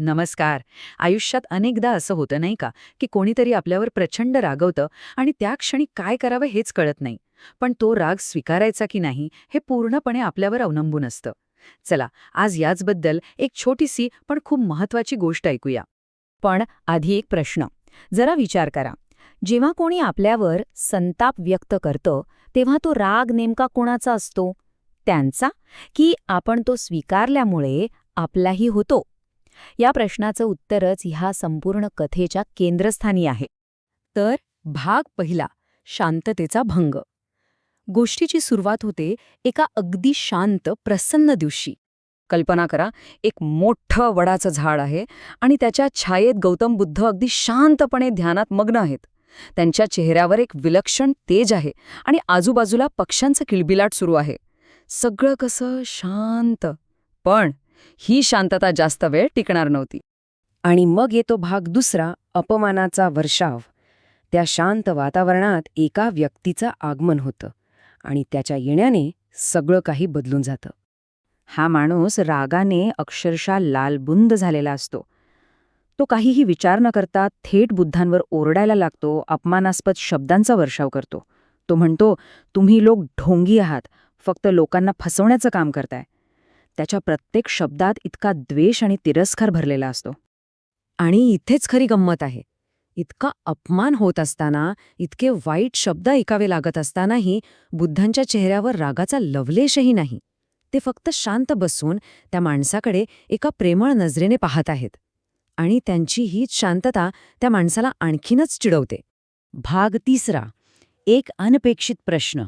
नमस्कार. आयुष्यात अनेकदा असं होतं नाही का, की कोणीतरी आपल्यावर प्रचंड रागवतं आणि त्या क्षणी काय करावं हेच कळत नाही. पण तो राग स्वीकारायचा की नाही हे पूर्णपणे आपल्यावर अवलंबून असतं. चला, आज याचबद्दल एक छोटीशी पण खूप महत्वाची गोष्ट ऐकूया. पण आधी एक प्रश्न. जरा विचार करा. जेव्हा कोणी आपल्यावर संताप व्यक्त करतं, तेव्हा तो राग नेमका कोणाचा असतो? त्यांचा? की आपण तो स्वीकारल्यामुळे आपलाही होतो? या प्रश्नाचं उत्तरच ह्या संपूर्ण कथेच्या केंद्रस्थानी आहे. तर भाग पहिला, शांततेचा भंग. गोष्टीची सुरुवात होते एका अगदी शांत प्रसन्न दिवशी. कल्पना करा, एक मोठं वडाचं झाड आहे आणि त्याच्या छायेत गौतम बुद्ध अगदी शांतपणे ध्यानात मग्न आहेत. त्यांच्या चेहऱ्यावर एक विलक्षण तेज आहे आणि आजूबाजूला पक्ष्यांचं किलबिलाट सुरू आहे. सगळं कसं शांत. पण ही शांतता जास्त वेळ टिकणार नव्हती. आणि मग येतो भाग दुसरा, अपमानाचा वर्षाव. त्या शांत वातावरणात एका व्यक्तीचं आगमन होतं आणि त्याच्या येण्याने सगळं काही बदलून जातं. हा माणूस रागाने अक्षरशः लालबुंद झालेला असतो. तो काहीही विचार न करता थेट बुद्धांवर ओरडायला लागतो, अपमानास्पद शब्दांचा वर्षाव करतो. तो म्हणतो, तुम्ही लोक ढोंगी आहात, फक्त लोकांना फसवण्याचं काम करताय. त्याच्या प्रत्येक शब्दात इतका द्वेष आणि तिरस्कार भरलेला असतो. आणि इथेच खरी गंमत आहे. इतका अपमान होत असताना, इतके वाईट शब्द ऐकावे लागत असतानाही बुद्धांच्या चेहऱ्यावर रागाचा लवलेशही नाही. ते फक्त शांत बसून त्या माणसाकडे एका प्रेमळ नजरेने पाहत आहेत. आणि त्यांची हीच शांतता त्या माणसाला आणखीनच चिडवते. भाग तिसरा, एक अनपेक्षित प्रश्न.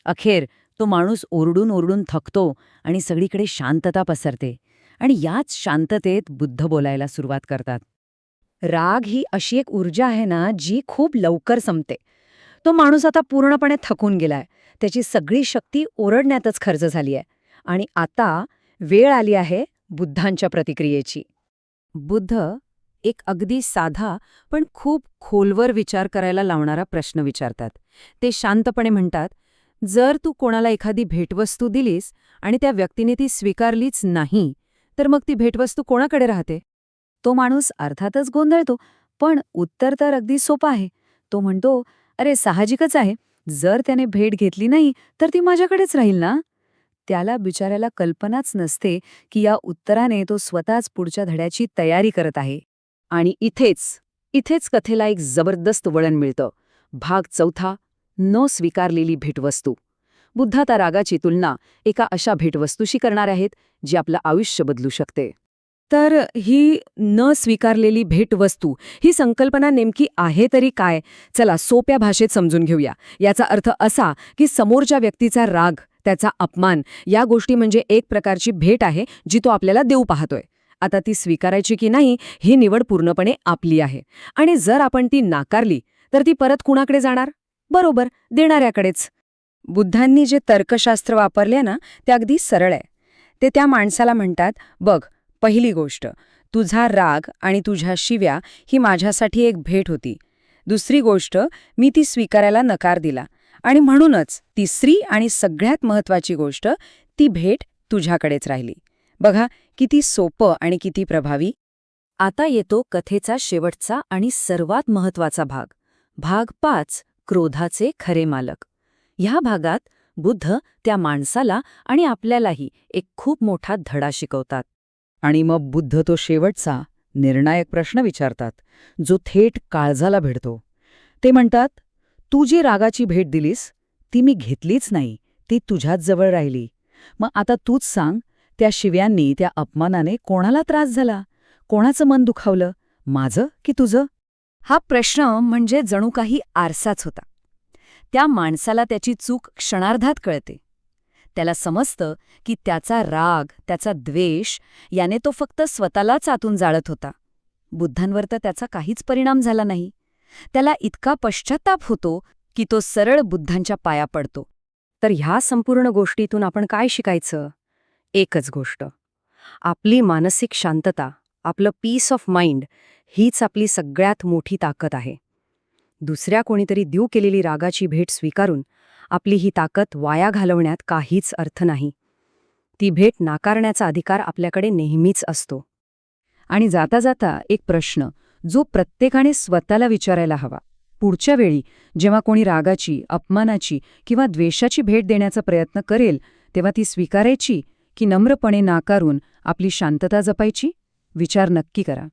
अखेर तो माणूस ओरडून ओरडून थकतो आणि सगळीकडे शांतता पसरते. आणि याच शांततेत बुद्ध बोलायला सुरुवात करतात. राग ही अशी एक ऊर्जा आहे ना, जी खूप लवकर संपते. तो माणूस आता पूर्णपणे थकून गेलाय. त्याची सगळी शक्ती ओरडण्यातच खर्च झाली आहे. आणि आता वेळ आली आहे बुद्धांच्या प्रतिक्रियेची. बुद्ध एक अगदी साधा पण खूप खोलवर विचार करायला लावणारा प्रश्न विचारतात. ते शांतपणे म्हणतात, जर तू कोणाला एखादी भेटवस्तू दिलीस आणि त्या व्यक्तीने ती स्वीकारलीच नाही, तर मग ती भेटवस्तू कोणाकडे राहते? तो माणूस अर्थातच गोंधळतो, पण उत्तर तर अगदी सोपं आहे. तो म्हणतो, अरे साहजिकच आहे, जर त्याने भेट घेतली नाही तर ती माझ्याकडेच राहील ना. त्याला बिचाऱ्याला कल्पनाच नसते की या उत्तराने तो स्वतःच पुढच्या धड्याची तयारी करत आहे. आणि इथेच कथेला एक जबरदस्त वळण मिळतं. भाग चौथा, न स्वीकारलेली भेटवस्तू. बुद्ध त्या रागाची तुलना एका अशा भेटवस्तूशी करणार आहेत, जी आपलं आयुष्य बदलू शकते. तर ही न स्वीकारलेली भेटवस्तू ही संकल्पना नेमकी आहे तरी काय? चला सोप्या भाषेत समजून घेऊया. याचा अर्थ असा की समोरच्या व्यक्तीचा राग, त्याचा अपमान या गोष्टी म्हणजे एक प्रकारची भेट आहे जी तो आपल्याला देऊ पाहतोय. आता ती स्वीकारायची की नाही ही निवड पूर्णपणे आपली आहे. आणि जर आपण ती नाकारली तर ती परत कुणाकडे जाणार? बरोबर, देणाऱ्याकडेच. बुद्धांनी जे तर्कशास्त्र वापरले ना, ते अगदी सरळ आहे. ते त्या माणसाला म्हणतात, बघ, पहिली गोष्ट, तुझा राग आणि तुझ्या शिव्या ही माझ्यासाठी एक भेट होती. दुसरी गोष्ट, मी ती स्वीकारायला नकार दिला. आणि म्हणूनच तिसरी आणि सगळ्यात महत्वाची गोष्ट, ती भेट तुझ्याकडेच राहिली. बघा, किती सोपं आणि किती प्रभावी. आता येतो कथेचा शेवटचा आणि सर्वात महत्वाचा भाग. भाग 5, क्रोधाचे खरे मालक. ह्या भागात बुद्ध त्या माणसाला आणि आपल्यालाही एक खूप मोठा धडा शिकवतात. आणि मग बुद्ध तो शेवटचा, निर्णायक प्रश्न विचारतात, जो थेट काळजाला भिडतो. ते म्हणतात, तू जी रागाची भेट दिलीस, ती मी घेतलीच नाही, ती तुझ्याच जवळ राहिली. मग आता तूच सांग, त्या शिव्यांनी, त्या अपमानाने कोणाला त्रास झाला? कोणाचं मन दुखावलं? माझं की तुझं? हा प्रश्न म्हणजे जणू काही आरसाच होता. त्या माणसाला त्याची चूक क्षणार्धात कळते. त्याला समजतं की त्याचा राग, त्याचा द्वेष याने तो फक्त स्वतःलाच आतून जाळत होता. बुद्धांवर तर त्याचा काहीच परिणाम झाला नाही. त्याला इतका पश्चात्ताप होतो की तो सरळ बुद्धांच्या पाया पडतो. तर ह्या संपूर्ण गोष्टीतून आपण काय शिकायचं? एकच गोष्ट, आपली मानसिक शांतता, आपलं पीस ऑफ माइंड हीच आपली सगळ्यात मोठी ताकद आहे. दुसऱ्या कोणीतरी देऊ केलेली रागाची भेट स्वीकारून आपली ही ताकद वाया घालवण्यात काहीच अर्थ नाही. ती भेट नाकारण्याचा अधिकार आपल्याकडे नेहमीच असतो. आणि जाता जाता एक प्रश्न जो प्रत्येकाने स्वतःला विचारायला हवा. पुढच्या वेळी जेव्हा कोणी रागाची, अपमानाची किंवा द्वेषाची भेट देण्याचा प्रयत्न करेल तेव्हा ती स्वीकारायची की नम्रपणे नाकारून आपली शांतता जपायची? विचार नक्की करा.